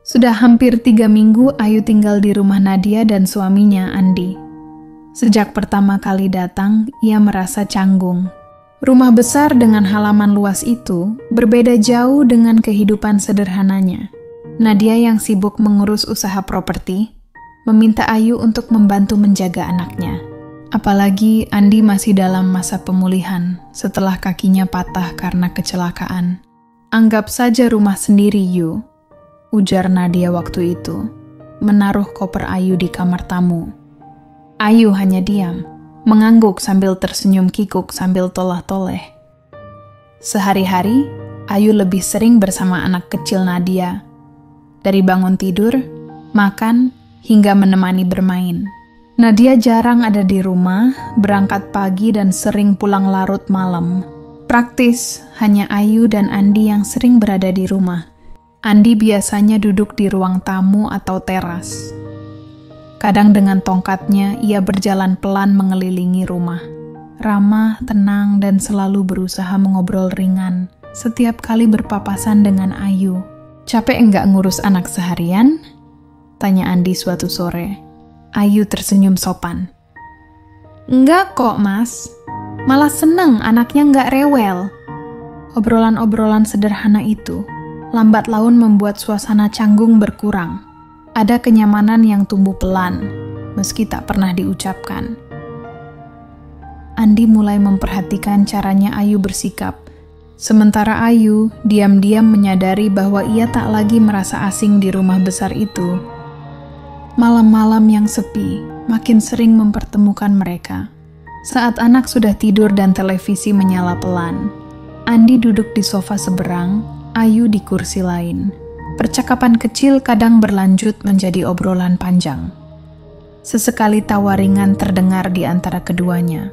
Sudah hampir 3 minggu Ayu tinggal di rumah Nadia dan suaminya, Andi. Sejak pertama kali datang, ia merasa canggung. Rumah besar dengan halaman luas itu berbeda jauh dengan kehidupan sederhananya. Nadia yang sibuk mengurus usaha properti, meminta Ayu untuk membantu menjaga anaknya. Apalagi Andi masih dalam masa pemulihan setelah kakinya patah karena kecelakaan. "Anggap saja rumah sendiri, Yu," ujar Nadia waktu itu, menaruh koper Ayu di kamar tamu. Ayu hanya diam, mengangguk sambil tersenyum kikuk sambil tolah-toleh. Sehari-hari, Ayu lebih sering bersama anak kecil Nadia. Dari bangun tidur, makan, hingga menemani bermain. Nadia jarang ada di rumah, berangkat pagi dan sering pulang larut malam. Praktis, hanya Ayu dan Andi yang sering berada di rumah. Andi biasanya duduk di ruang tamu atau teras. Kadang dengan tongkatnya, ia berjalan pelan mengelilingi rumah. Ramah, tenang, dan selalu berusaha mengobrol ringan setiap kali berpapasan dengan Ayu. "Capek enggak ngurus anak seharian?" tanya Andi suatu sore. Ayu tersenyum sopan. "Enggak kok, Mas. Malah seneng anaknya enggak rewel." Obrolan-obrolan sederhana itu lambat laun membuat suasana canggung berkurang. Ada kenyamanan yang tumbuh pelan, meski tak pernah diucapkan. Andi mulai memperhatikan caranya Ayu bersikap. Sementara Ayu diam-diam menyadari bahwa ia tak lagi merasa asing di rumah besar itu. Malam-malam yang sepi makin sering mempertemukan mereka. Saat anak sudah tidur dan televisi menyala pelan, Andi duduk di sofa seberang, Ayu di kursi lain. Percakapan kecil kadang berlanjut menjadi obrolan panjang. Sesekali tawa ringan terdengar di antara keduanya.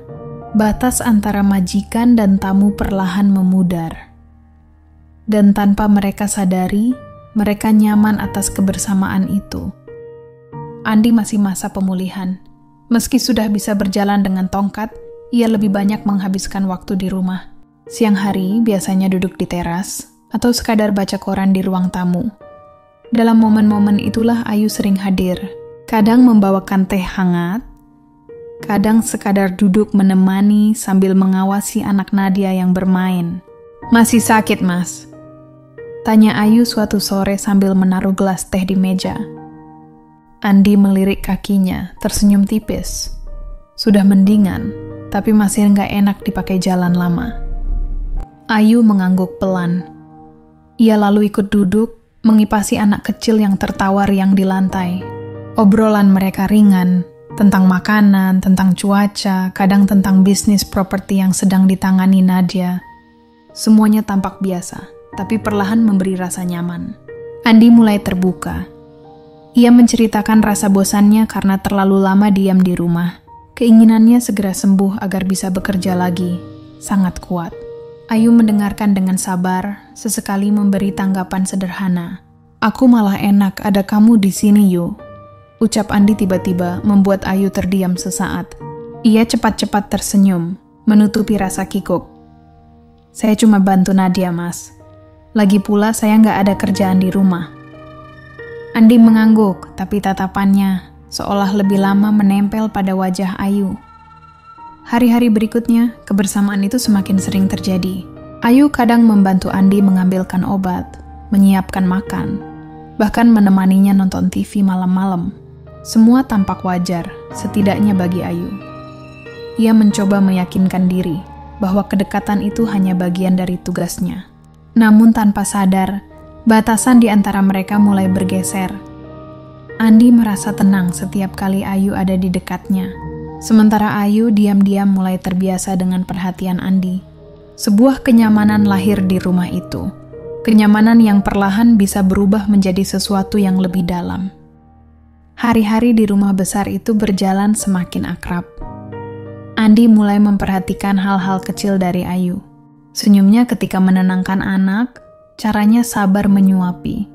Batas antara majikan dan tamu perlahan memudar. Dan tanpa mereka sadari, mereka nyaman atas kebersamaan itu. Andi masih masa pemulihan. Meski sudah bisa berjalan dengan tongkat, ia lebih banyak menghabiskan waktu di rumah. Siang hari biasanya duduk di teras, atau sekadar baca koran di ruang tamu. Dalam momen-momen itulah Ayu sering hadir, kadang membawakan teh hangat, kadang sekadar duduk menemani sambil mengawasi anak Nadia yang bermain. "Masih sakit, Mas?" tanya Ayu suatu sore sambil menaruh gelas teh di meja. Andi melirik kakinya, tersenyum tipis. Sudah mendingan, tapi masih nggak enak dipakai jalan lama. Ayu mengangguk pelan. Ia lalu ikut duduk, mengipasi anak kecil yang tertawa riang di lantai. Obrolan mereka ringan, tentang makanan, tentang cuaca, kadang tentang bisnis properti yang sedang ditangani Nadia. Semuanya tampak biasa, tapi perlahan memberi rasa nyaman. Andi mulai terbuka. Ia menceritakan rasa bosannya karena terlalu lama diam di rumah. Keinginannya segera sembuh agar bisa bekerja lagi, sangat kuat. Ayu mendengarkan dengan sabar, sesekali memberi tanggapan sederhana. "Aku malah enak ada kamu di sini, Yu," ucap Andi tiba-tiba membuat Ayu terdiam sesaat. Ia cepat-cepat tersenyum, menutupi rasa kikuk. "Saya cuma bantu Nadia, Mas. Lagi pula saya nggak ada kerjaan di rumah." Andi mengangguk, tapi tatapannya seolah lebih lama menempel pada wajah Ayu. Hari-hari berikutnya, kebersamaan itu semakin sering terjadi. Ayu kadang membantu Andi mengambilkan obat, menyiapkan makan, bahkan menemaninya nonton TV malam-malam. Semua tampak wajar, setidaknya bagi Ayu. Ia mencoba meyakinkan diri bahwa kedekatan itu hanya bagian dari tugasnya. Namun tanpa sadar, batasan di antara mereka mulai bergeser. Andi merasa tenang setiap kali Ayu ada di dekatnya. Sementara Ayu diam-diam mulai terbiasa dengan perhatian Andi. Sebuah kenyamanan lahir di rumah itu. Kenyamanan yang perlahan bisa berubah menjadi sesuatu yang lebih dalam. Hari-hari di rumah besar itu berjalan semakin akrab. Andi mulai memperhatikan hal-hal kecil dari Ayu. Senyumnya ketika menenangkan anak, caranya sabar menyuapi.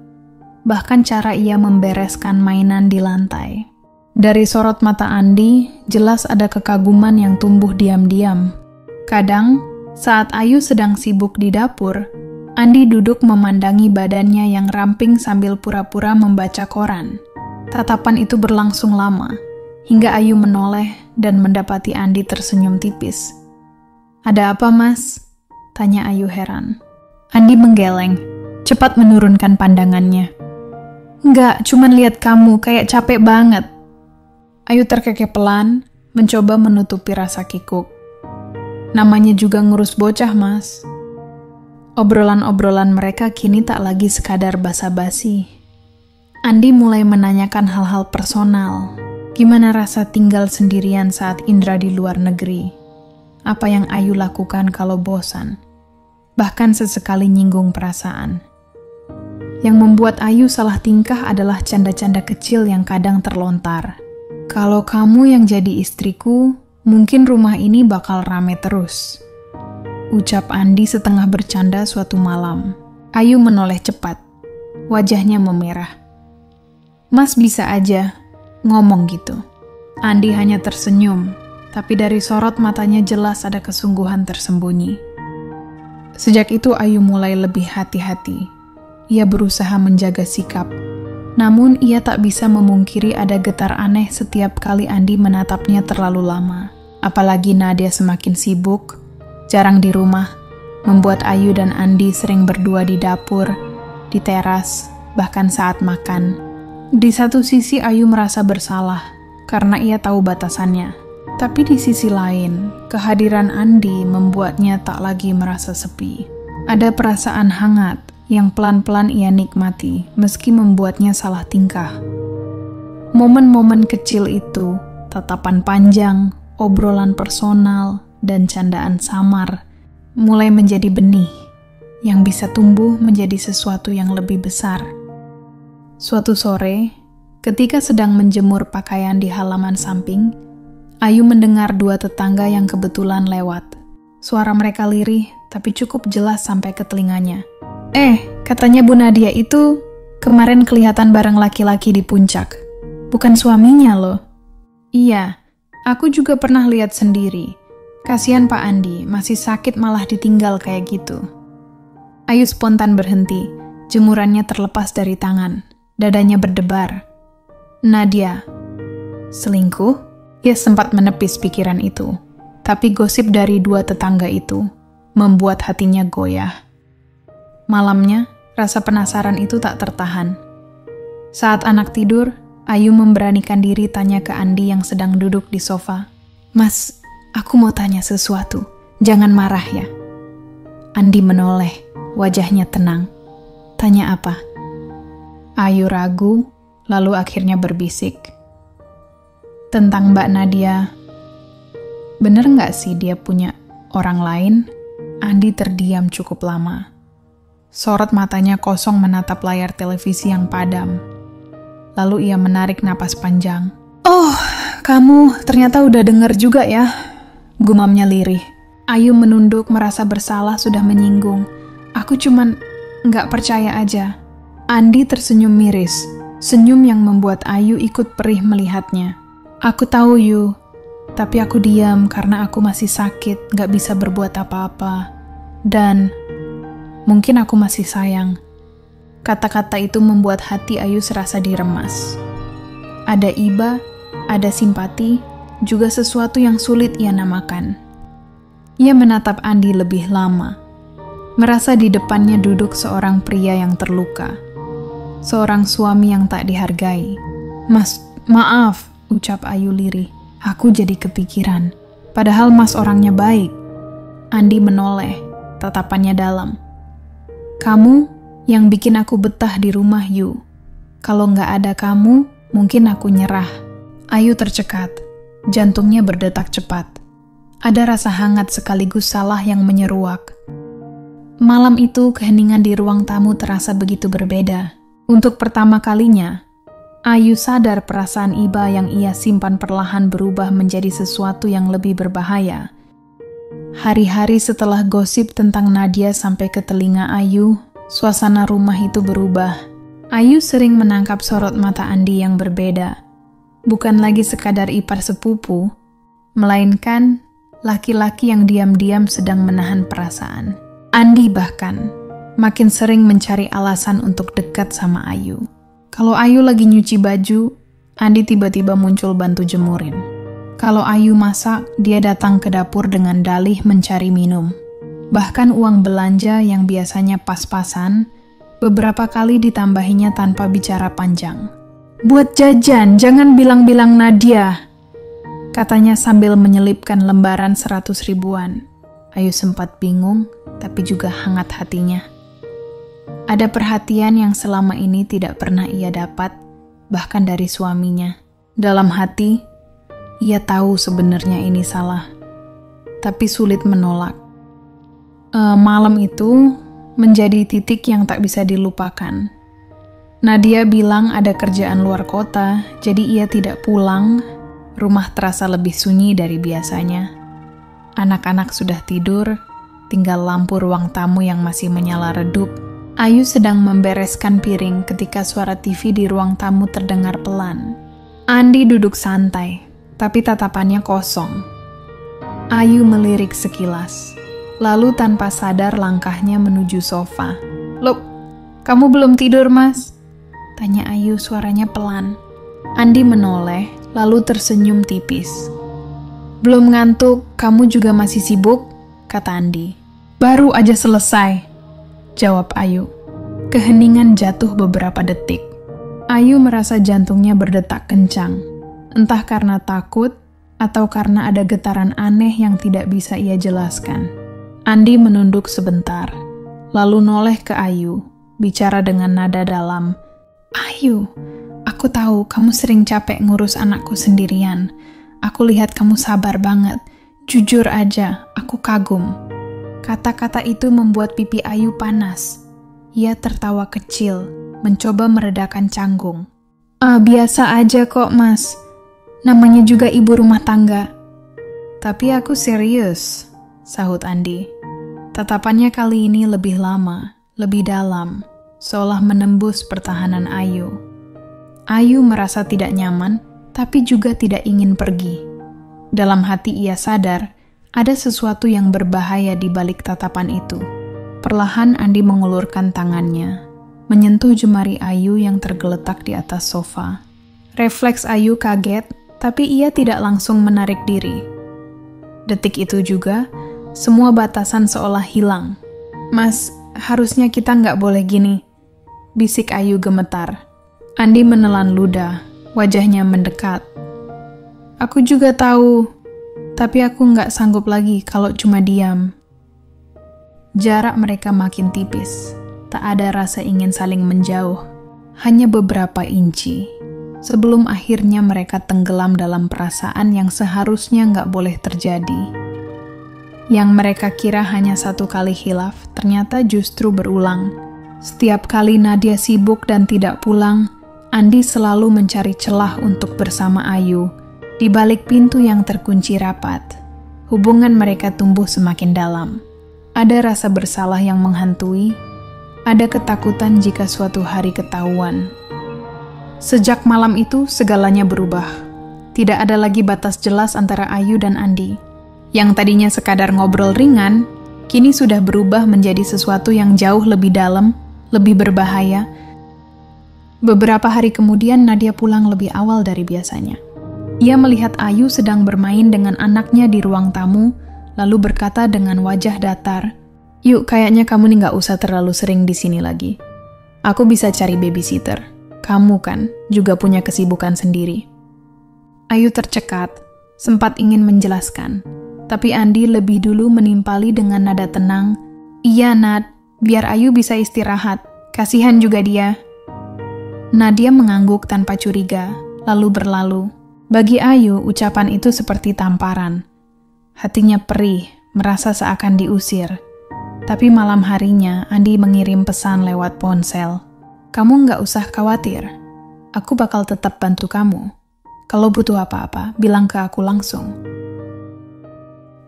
Bahkan cara ia membereskan mainan di lantai. Dari sorot mata Andi, jelas ada kekaguman yang tumbuh diam-diam. Kadang, saat Ayu sedang sibuk di dapur, Andi duduk memandangi badannya yang ramping sambil pura-pura membaca koran. Tatapan itu berlangsung lama, hingga Ayu menoleh dan mendapati Andi tersenyum tipis. "Ada apa, Mas?" tanya Ayu heran. Andi menggeleng, cepat menurunkan pandangannya. "Enggak, cuman lihat kamu kayak capek banget." Ayu terkekeh pelan, mencoba menutupi rasa kikuk. "Namanya juga ngurus bocah, Mas." Obrolan-obrolan mereka kini tak lagi sekadar basa-basi. Andi mulai menanyakan hal-hal personal. Gimana rasa tinggal sendirian saat Indra di luar negeri? Apa yang Ayu lakukan kalau bosan? Bahkan sesekali nyinggung perasaan. Yang membuat Ayu salah tingkah adalah canda-canda kecil yang kadang terlontar. "Kalau kamu yang jadi istriku, mungkin rumah ini bakal rame terus," ucap Andi setengah bercanda suatu malam. Ayu menoleh cepat. Wajahnya memerah. "Mas bisa aja ngomong gitu." Andi hanya tersenyum, tapi dari sorot matanya jelas ada kesungguhan tersembunyi. Sejak itu Ayu mulai lebih hati-hati. Ia berusaha menjaga sikap. Namun ia tak bisa memungkiri ada getar aneh setiap kali Andi menatapnya terlalu lama. Apalagi Nadia semakin sibuk, jarang di rumah, membuat Ayu dan Andi sering berdua di dapur, di teras, bahkan saat makan. Di satu sisi Ayu merasa bersalah, karena ia tahu batasannya. Tapi di sisi lain, kehadiran Andi membuatnya tak lagi merasa sepi. Ada perasaan hangat yang pelan-pelan ia nikmati, meski membuatnya salah tingkah. Momen-momen kecil itu, tatapan panjang, obrolan personal, dan candaan samar, mulai menjadi benih yang bisa tumbuh menjadi sesuatu yang lebih besar. Suatu sore, ketika sedang menjemur pakaian di halaman samping, Ayu mendengar dua tetangga yang kebetulan lewat. Suara mereka lirih, tapi cukup jelas sampai ke telinganya. Katanya Bu Nadia itu kemarin kelihatan bareng laki-laki di puncak. Bukan suaminya loh." "Iya, aku juga pernah lihat sendiri. Kasihan Pak Andi, masih sakit malah ditinggal kayak gitu." Ayu spontan berhenti, jemurannya terlepas dari tangan, dadanya berdebar. "Nadia, selingkuh?" Ia sempat menepis pikiran itu, tapi gosip dari dua tetangga itu membuat hatinya goyah. Malamnya, rasa penasaran itu tak tertahan. Saat anak tidur, Ayu memberanikan diri tanya ke Andi yang sedang duduk di sofa. "Mas, aku mau tanya sesuatu, jangan marah ya." Andi menoleh, wajahnya tenang. "Tanya apa?" Ayu ragu, lalu akhirnya berbisik. "Tentang Mbak Nadia. Bener nggak sih dia punya orang lain?" Andi terdiam cukup lama. Sorot matanya kosong menatap layar televisi yang padam. Lalu ia menarik napas panjang. "Oh, kamu ternyata udah denger juga ya," gumamnya lirih. Ayu menunduk merasa bersalah sudah menyinggung. "Aku cuman nggak percaya aja." Andi tersenyum miris, senyum yang membuat Ayu ikut perih melihatnya. "Aku tahu Yu, tapi aku diam karena aku masih sakit, nggak bisa berbuat apa-apa. Dan mungkin aku masih sayang." Kata-kata itu membuat hati Ayu serasa diremas. Ada iba, ada simpati, juga sesuatu yang sulit ia namakan. Ia menatap Andi lebih lama, merasa di depannya duduk seorang pria yang terluka, seorang suami yang tak dihargai. "Mas, maaf," ucap Ayu lirih. "Aku jadi kepikiran. Padahal Mas orangnya baik." Andi menoleh, tatapannya dalam. "Kamu yang bikin aku betah di rumah, Yu. Kalau nggak ada kamu, mungkin aku nyerah." Ayu tercekat, jantungnya berdetak cepat. Ada rasa hangat sekaligus salah yang menyeruak. Malam itu, keheningan di ruang tamu terasa begitu berbeda. Untuk pertama kalinya, Ayu sadar perasaan iba yang ia simpan perlahan berubah menjadi sesuatu yang lebih berbahaya. Hari-hari setelah gosip tentang Nadia sampai ke telinga Ayu, suasana rumah itu berubah. Ayu sering menangkap sorot mata Andi yang berbeda. Bukan lagi sekadar ipar sepupu, melainkan laki-laki yang diam-diam sedang menahan perasaan. Andi bahkan makin sering mencari alasan untuk dekat sama Ayu. Kalau Ayu lagi nyuci baju, Andi tiba-tiba muncul bantu jemurin. Kalau Ayu masak, dia datang ke dapur dengan dalih mencari minum. Bahkan uang belanja yang biasanya pas-pasan, beberapa kali ditambahinya tanpa bicara panjang. "Buat jajan, jangan bilang-bilang Nadia," katanya sambil menyelipkan lembaran 100 ribuan. Ayu sempat bingung, tapi juga hangat hatinya. Ada perhatian yang selama ini tidak pernah ia dapat, bahkan dari suaminya. Dalam hati, ia tahu sebenarnya ini salah, tapi sulit menolak. Malam itu menjadi titik yang tak bisa dilupakan. Nadia bilang ada kerjaan luar kota, jadi ia tidak pulang. Rumah terasa lebih sunyi dari biasanya. Anak-anak sudah tidur, tinggal lampu ruang tamu yang masih menyala redup. Ayu sedang membereskan piring ketika suara TV di ruang tamu terdengar pelan. Andi duduk santai, tapi tatapannya kosong. Ayu melirik sekilas, lalu tanpa sadar langkahnya menuju sofa. "Loh, kamu belum tidur, Mas?" tanya Ayu, suaranya pelan. Andi menoleh, lalu tersenyum tipis. "Belum ngantuk, kamu juga masih sibuk?" kata Andi. "Baru aja selesai," jawab Ayu. Keheningan jatuh beberapa detik. Ayu merasa jantungnya berdetak kencang, entah karena takut atau karena ada getaran aneh yang tidak bisa ia jelaskan. Andi menunduk sebentar, lalu noleh ke Ayu, bicara dengan nada dalam. "Ayu, aku tahu kamu sering capek ngurus anakku sendirian. Aku lihat kamu sabar banget. Jujur aja, aku kagum." Kata-kata itu membuat pipi Ayu panas. Ia tertawa kecil, mencoba meredakan canggung. Biasa aja kok, Mas. Namanya juga ibu rumah tangga." "Tapi aku serius," sahut Andi. Tatapannya kali ini lebih lama, lebih dalam, seolah menembus pertahanan Ayu. Ayu merasa tidak nyaman, tapi juga tidak ingin pergi. Dalam hati ia sadar, ada sesuatu yang berbahaya di balik tatapan itu. Perlahan Andi mengulurkan tangannya, menyentuh jemari Ayu yang tergeletak di atas sofa. Refleks Ayu kaget, tapi ia tidak langsung menarik diri. Detik itu juga, semua batasan seolah hilang. "Mas, harusnya kita nggak boleh gini," bisik Ayu gemetar. Andi menelan ludah, wajahnya mendekat. "Aku juga tahu, tapi aku nggak sanggup lagi kalau cuma diam." Jarak mereka makin tipis, tak ada rasa ingin saling menjauh, hanya beberapa inci, sebelum akhirnya mereka tenggelam dalam perasaan yang seharusnya nggak boleh terjadi. Yang mereka kira hanya satu kali khilaf, ternyata justru berulang. Setiap kali Nadia sibuk dan tidak pulang, Andi selalu mencari celah untuk bersama Ayu, di balik pintu yang terkunci rapat. Hubungan mereka tumbuh semakin dalam. Ada rasa bersalah yang menghantui, ada ketakutan jika suatu hari ketahuan. Sejak malam itu, segalanya berubah. Tidak ada lagi batas jelas antara Ayu dan Andi. Yang tadinya sekadar ngobrol ringan, kini sudah berubah menjadi sesuatu yang jauh lebih dalam, lebih berbahaya. Beberapa hari kemudian, Nadia pulang lebih awal dari biasanya. Ia melihat Ayu sedang bermain dengan anaknya di ruang tamu, lalu berkata dengan wajah datar, "Yuk, kayaknya kamu nih nggak usah terlalu sering di sini lagi. Aku bisa cari babysitter. Kamu kan juga punya kesibukan sendiri." Ayu tercekat, sempat ingin menjelaskan, tapi Andi lebih dulu menimpali dengan nada tenang, "Iya, Nat, biar Ayu bisa istirahat. Kasihan juga dia." Nadia mengangguk tanpa curiga, lalu berlalu. Bagi Ayu, ucapan itu seperti tamparan. Hatinya perih, merasa seakan diusir. Tapi malam harinya, Andi mengirim pesan lewat ponsel. "Kamu nggak usah khawatir. Aku bakal tetap bantu kamu. Kalau butuh apa-apa, bilang ke aku langsung."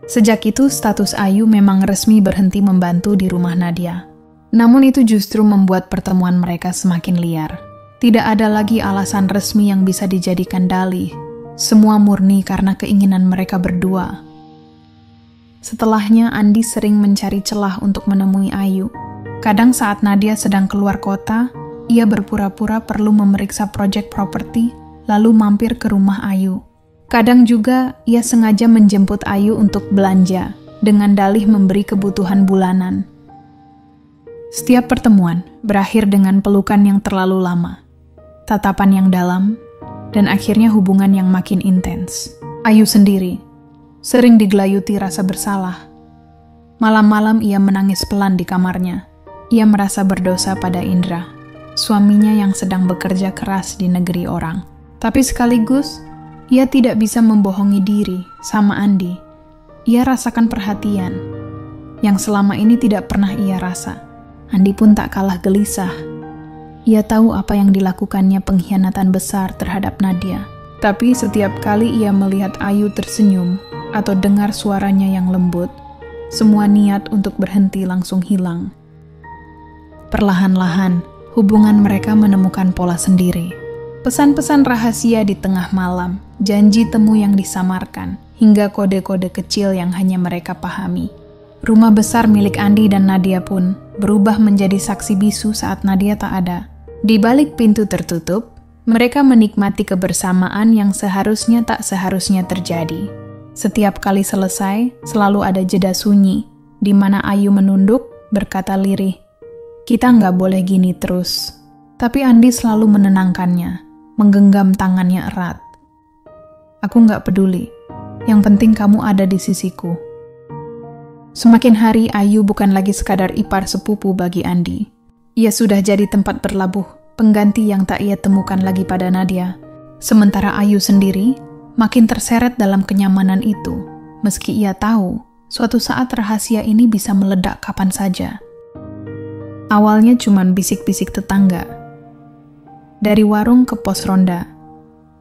Sejak itu, status Ayu memang resmi berhenti membantu di rumah Nadia. Namun itu justru membuat pertemuan mereka semakin liar. Tidak ada lagi alasan resmi yang bisa dijadikan dalih. Semua murni karena keinginan mereka berdua. Setelahnya, Andi sering mencari celah untuk menemui Ayu. Kadang saat Nadia sedang keluar kota, ia berpura-pura perlu memeriksa proyek properti, lalu mampir ke rumah Ayu. Kadang juga ia sengaja menjemput Ayu untuk belanja, dengan dalih memberi kebutuhan bulanan. Setiap pertemuan berakhir dengan pelukan yang terlalu lama, tatapan yang dalam, dan akhirnya hubungan yang makin intens. Ayu sendiri sering digelayuti rasa bersalah. Malam-malam ia menangis pelan di kamarnya. Ia merasa berdosa pada Indra, suaminya yang sedang bekerja keras di negeri orang. Tapi sekaligus, ia tidak bisa membohongi diri sama Andi. Ia rasakan perhatian yang selama ini tidak pernah ia rasa. Andi pun tak kalah gelisah. Ia tahu apa yang dilakukannya pengkhianatan besar terhadap Nadia. Tapi setiap kali ia melihat Ayu tersenyum atau dengar suaranya yang lembut, semua niat untuk berhenti langsung hilang. Perlahan-lahan, hubungan mereka menemukan pola sendiri. Pesan-pesan rahasia di tengah malam, janji temu yang disamarkan, hingga kode-kode kecil yang hanya mereka pahami. Rumah besar milik Andi dan Nadia pun berubah menjadi saksi bisu saat Nadia tak ada. Di balik pintu tertutup, mereka menikmati kebersamaan yang seharusnya tak seharusnya terjadi. Setiap kali selesai, selalu ada jeda sunyi, di mana Ayu menunduk, berkata lirih, "Kita nggak boleh gini terus." Tapi Andi selalu menenangkannya, menggenggam tangannya erat. "Aku nggak peduli, yang penting kamu ada di sisiku." Semakin hari Ayu bukan lagi sekadar ipar sepupu bagi Andi. Ia sudah jadi tempat berlabuh, pengganti yang tak ia temukan lagi pada Nadia. Sementara Ayu sendiri makin terseret dalam kenyamanan itu, meski ia tahu suatu saat rahasia ini bisa meledak kapan saja. Awalnya cuman bisik-bisik tetangga. Dari warung ke pos ronda.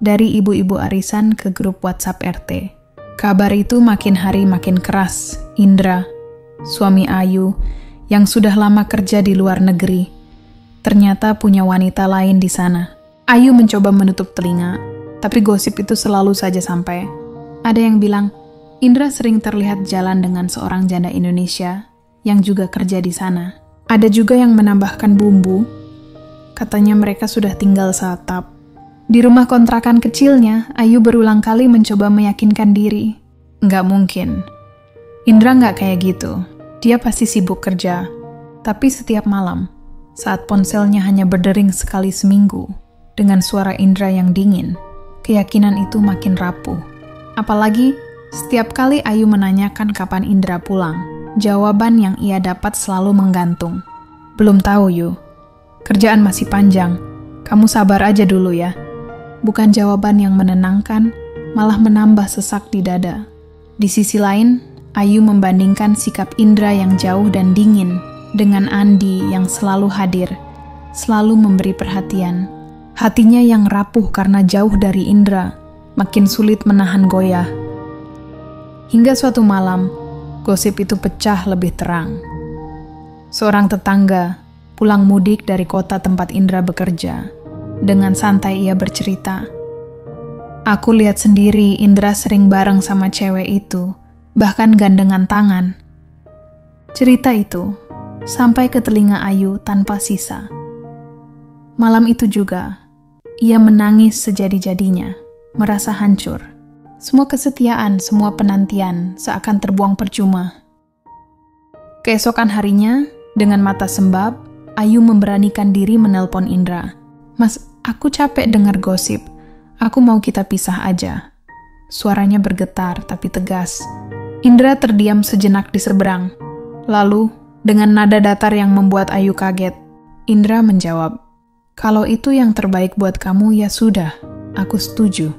Dari ibu-ibu arisan ke grup WhatsApp RT. Kabar itu makin hari makin keras. Indra, suami Ayu, yang sudah lama kerja di luar negeri, ternyata punya wanita lain di sana. Ayu mencoba menutup telinga, tapi gosip itu selalu saja sampai. Ada yang bilang, Indra sering terlihat jalan dengan seorang janda Indonesia yang juga kerja di sana. Ada juga yang menambahkan bumbu, katanya mereka sudah tinggal seatap. Di rumah kontrakan kecilnya, Ayu berulang kali mencoba meyakinkan diri. Nggak mungkin. Indra nggak kayak gitu. Dia pasti sibuk kerja. Tapi setiap malam, saat ponselnya hanya berdering sekali seminggu, dengan suara Indra yang dingin, keyakinan itu makin rapuh. Apalagi, setiap kali Ayu menanyakan kapan Indra pulang, jawaban yang ia dapat selalu menggantung. "Belum tahu, Yu. Kerjaan masih panjang. Kamu sabar aja dulu ya." Bukan jawaban yang menenangkan, malah menambah sesak di dada. Di sisi lain, Ayu membandingkan sikap Indra yang jauh dan dingin dengan Andi yang selalu hadir, selalu memberi perhatian. Hatinya yang rapuh karena jauh dari Indra, makin sulit menahan goyah. Hingga suatu malam, gosip itu pecah lebih terang. Seorang tetangga pulang mudik dari kota tempat Indra bekerja. Dengan santai ia bercerita, "Aku lihat sendiri Indra sering bareng sama cewek itu, bahkan gandengan tangan." Cerita itu sampai ke telinga Ayu tanpa sisa. Malam itu juga, ia menangis sejadi-jadinya, merasa hancur. Semua kesetiaan, semua penantian seakan terbuang percuma. Keesokan harinya, dengan mata sembab, Ayu memberanikan diri menelpon Indra. "Mas, aku capek dengar gosip. Aku mau kita pisah aja." Suaranya bergetar tapi tegas. Indra terdiam sejenak di seberang. Lalu, dengan nada datar yang membuat Ayu kaget, Indra menjawab, "Kalau itu yang terbaik buat kamu, ya sudah, aku setuju."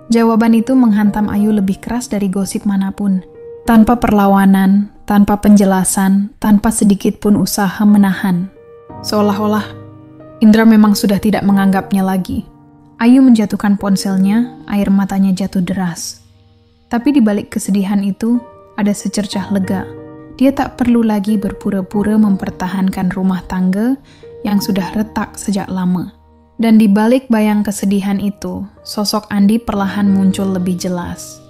Jawaban itu menghantam Ayu lebih keras dari gosip manapun. Tanpa perlawanan, tanpa penjelasan, tanpa sedikit pun usaha menahan. Seolah-olah Indra memang sudah tidak menganggapnya lagi. Ayu menjatuhkan ponselnya, air matanya jatuh deras. Tapi di balik kesedihan itu, ada secercah lega. Dia tak perlu lagi berpura-pura mempertahankan rumah tangga yang sudah retak sejak lama. Dan di balik bayang kesedihan itu, sosok Andi perlahan muncul lebih jelas.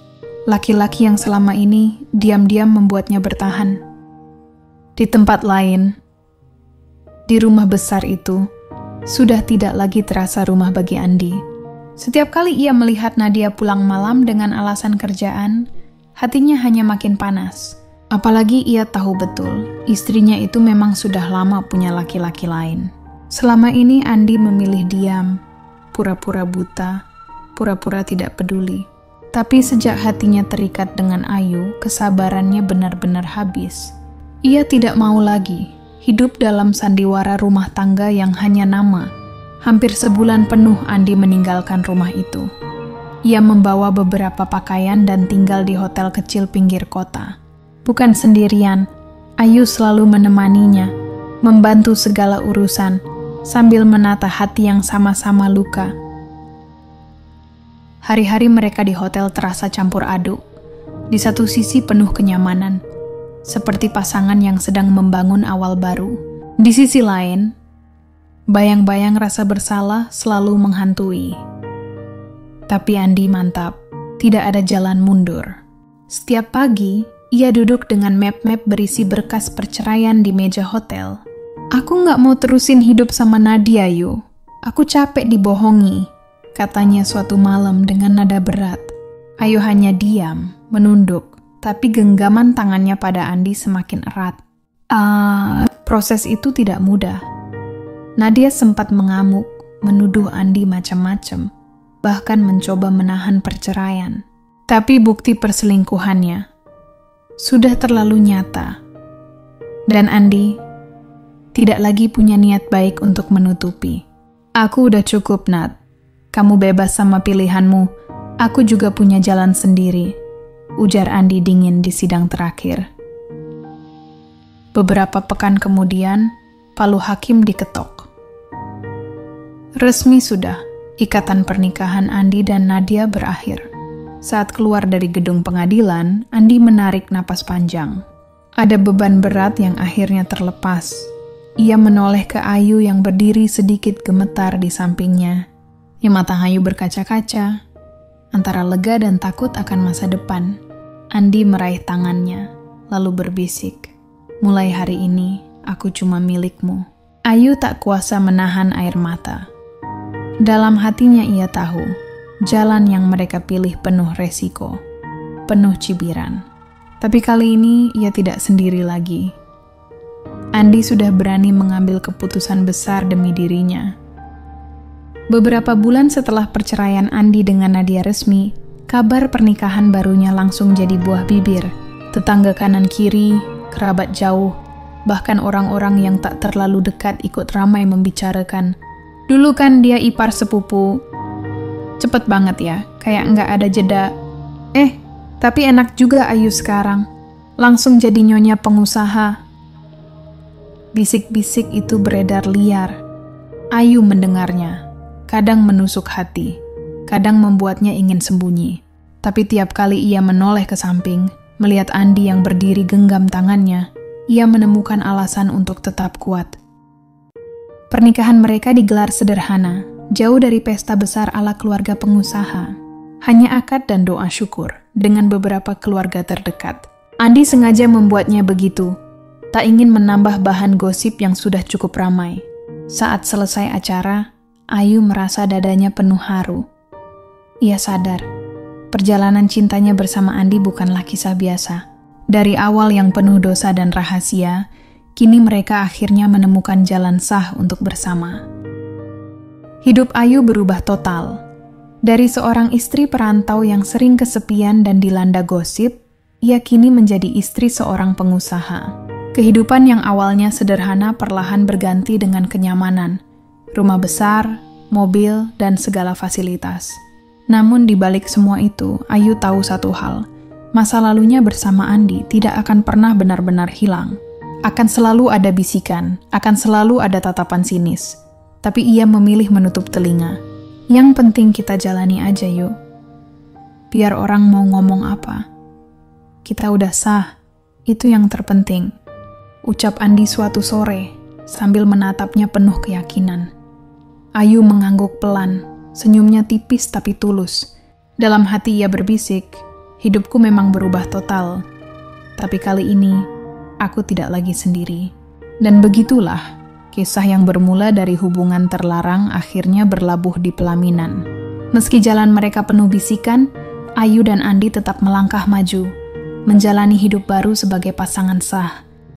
Laki-laki yang selama ini diam-diam membuatnya bertahan. Di tempat lain, di rumah besar itu, sudah tidak lagi terasa rumah bagi Andi. Setiap kali ia melihat Nadia pulang malam dengan alasan kerjaan, hatinya hanya makin panas. Apalagi ia tahu betul, istrinya itu memang sudah lama punya laki-laki lain. Selama ini Andi memilih diam, pura-pura buta, pura-pura tidak peduli. Tapi sejak hatinya terikat dengan Ayu, kesabarannya benar-benar habis. Ia tidak mau lagi hidup dalam sandiwara rumah tangga yang hanya nama. Hampir sebulan penuh Andi meninggalkan rumah itu. Ia membawa beberapa pakaian dan tinggal di hotel kecil pinggir kota. Bukan sendirian, Ayu selalu menemaninya, membantu segala urusan, sambil menata hati yang sama-sama luka. Hari-hari mereka di hotel terasa campur aduk. Di satu sisi penuh kenyamanan, seperti pasangan yang sedang membangun awal baru. Di sisi lain, bayang-bayang rasa bersalah selalu menghantui. Tapi Andi mantap, tidak ada jalan mundur. Setiap pagi, ia duduk dengan map-map berisi berkas perceraian di meja hotel. "Aku nggak mau terusin hidup sama Nadia, Yu. Aku capek dibohongi," katanya suatu malam dengan nada berat. Ayu hanya diam, menunduk, tapi genggaman tangannya pada Andi semakin erat. Proses itu tidak mudah. Nadia sempat mengamuk, menuduh Andi macam-macam, bahkan mencoba menahan perceraian. Tapi bukti perselingkuhannya sudah terlalu nyata. Dan Andi tidak lagi punya niat baik untuk menutupi. "Aku udah cukup, Nat. Kamu bebas sama pilihanmu, aku juga punya jalan sendiri," ujar Andi dingin di sidang terakhir. Beberapa pekan kemudian, palu hakim diketok. Resmi sudah, ikatan pernikahan Andi dan Nadia berakhir. Saat keluar dari gedung pengadilan, Andi menarik napas panjang. Ada beban berat yang akhirnya terlepas. Ia menoleh ke Ayu yang berdiri sedikit gemetar di sampingnya. Mata Ayu berkaca-kaca, antara lega dan takut akan masa depan. Andi meraih tangannya, lalu berbisik, "Mulai hari ini, aku cuma milikmu." Ayu tak kuasa menahan air mata. Dalam hatinya ia tahu, jalan yang mereka pilih penuh resiko, penuh cibiran. Tapi kali ini ia tidak sendiri lagi. Andi sudah berani mengambil keputusan besar demi dirinya. Beberapa bulan setelah perceraian Andi dengan Nadia resmi, kabar pernikahan barunya langsung jadi buah bibir. Tetangga kanan kiri, kerabat jauh, bahkan orang-orang yang tak terlalu dekat ikut ramai membicarakan. "Dulu kan dia ipar sepupu. Cepet banget ya, kayak nggak ada jeda. Tapi enak juga Ayu sekarang. Langsung jadi nyonya pengusaha." Bisik-bisik itu beredar liar. Ayu mendengarnya. Kadang menusuk hati, kadang membuatnya ingin sembunyi. Tapi tiap kali ia menoleh ke samping, melihat Andi yang berdiri genggam tangannya, ia menemukan alasan untuk tetap kuat. Pernikahan mereka digelar sederhana, jauh dari pesta besar ala keluarga pengusaha. Hanya akad dan doa syukur, dengan beberapa keluarga terdekat. Andi sengaja membuatnya begitu, tak ingin menambah bahan gosip yang sudah cukup ramai. Saat selesai acara, Ayu merasa dadanya penuh haru. Ia sadar, perjalanan cintanya bersama Andi bukanlah kisah biasa. Dari awal yang penuh dosa dan rahasia, kini mereka akhirnya menemukan jalan sah untuk bersama. Hidup Ayu berubah total. Dari seorang istri perantau yang sering kesepian dan dilanda gosip, ia kini menjadi istri seorang pengusaha. Kehidupan yang awalnya sederhana perlahan berganti dengan kenyamanan. Rumah besar, mobil, dan segala fasilitas. Namun di balik semua itu, Ayu tahu satu hal. Masa lalunya bersama Andi tidak akan pernah benar-benar hilang. Akan selalu ada bisikan, akan selalu ada tatapan sinis. Tapi ia memilih menutup telinga. Yang penting kita jalani aja yuk. Biar orang mau ngomong apa. Kita udah sah, itu yang terpenting. Ucap Andi suatu sore, sambil menatapnya penuh keyakinan. Ayu mengangguk pelan, senyumnya tipis tapi tulus. Dalam hati ia berbisik, hidupku memang berubah total. Tapi kali ini, aku tidak lagi sendiri. Dan begitulah, Kisah yang bermula dari hubungan terlarang akhirnya berlabuh di pelaminan. Meski jalan mereka penuh bisikan, Ayu dan Andi tetap melangkah maju, menjalani hidup baru sebagai pasangan sah.